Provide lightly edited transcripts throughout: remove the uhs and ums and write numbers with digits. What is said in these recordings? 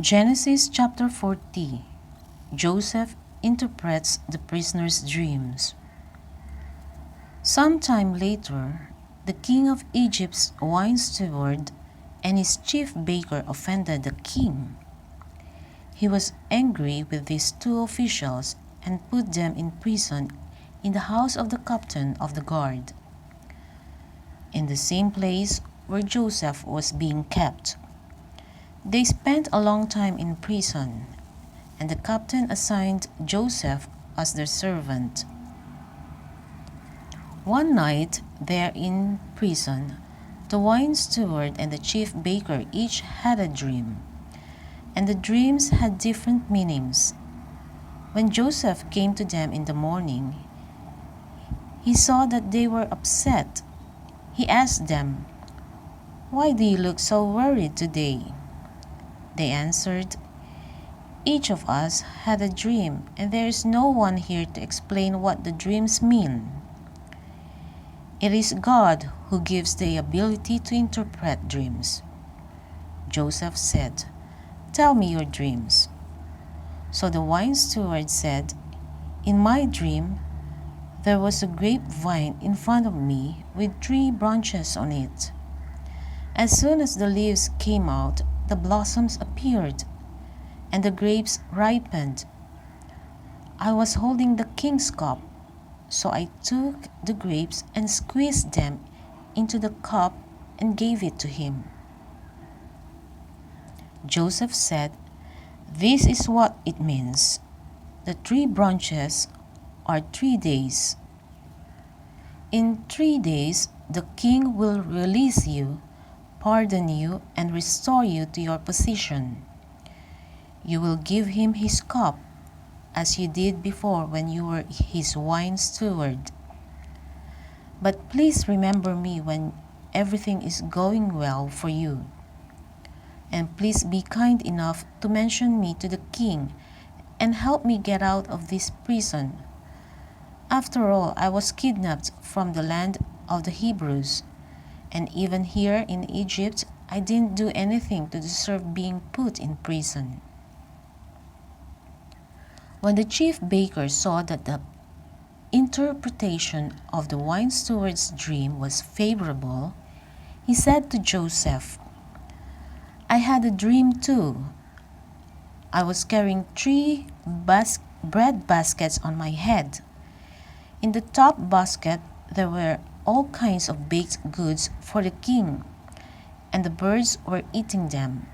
Genesis chapter 40. Joseph interprets the prisoner's dreams. Sometime later, the king of Egypt's wine steward and his chief baker offended the king. He was angry with these two officials and put them in prison in the house of the captain of the guard, in the same place where Joseph was being kept. They spent a long time in prison, and the captain assigned Joseph as their servant. One night, there in prison, the wine steward and the chief baker each had a dream, and the dreams had different meanings. When Joseph came to them in the morning, he saw that they were upset. He asked them, "Why do you look so worried today?" They answered, "Each of us had a dream, and there is no one here to explain what the dreams mean." "It is God who gives the ability to interpret dreams." Joseph said, "Tell me your dreams." So the wine steward said, "In my dream, there was a grapevine in front of me with 3 branches on it. As soon as the leaves came out, the blossoms appeared, and the grapes ripened. I was holding the king's cup, so I took the grapes and squeezed them into the cup and gave it to him." Joseph said, "This is what it means. The 3 branches are 3 days. In 3 days, the king will release you, pardon you, and restore you to your position. You will give him his cup, as you did before when you were his wine steward. But please remember me when everything is going well for you. And please be kind enough to mention me to the king and help me get out of this prison. After all, I was kidnapped from the land of the Hebrews, and even here in Egypt, I didn't do anything to deserve being put in prison." When the chief baker saw that the interpretation of the wine steward's dream was favorable, he said to Joseph, "I had a dream too. I was carrying 3 bread baskets on my head. In the top basket there were all kinds of baked goods for the king, and the birds were eating them."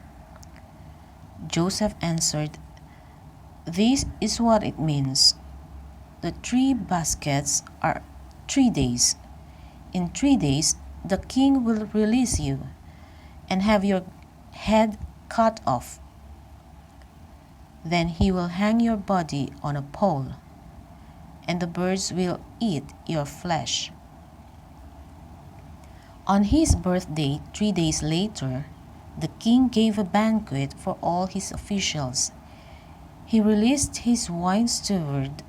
Joseph answered, "This is what it means. The 3 baskets are 3 days. In 3 days the king will release you and have your head cut off. Then he will hang your body on a pole, and the birds will eat your flesh." On his birthday, 3 days later, the king gave a banquet for all his officials. He released his wine steward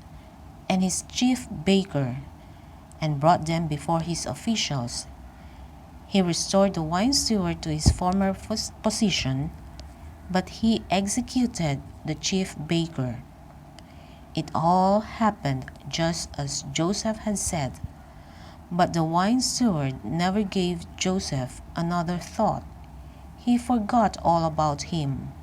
and his chief baker and brought them before his officials. He restored the wine steward to his former position, but he executed the chief baker. It all happened just as Joseph had said, but the wine steward never gave Joseph another thought. He forgot all about him.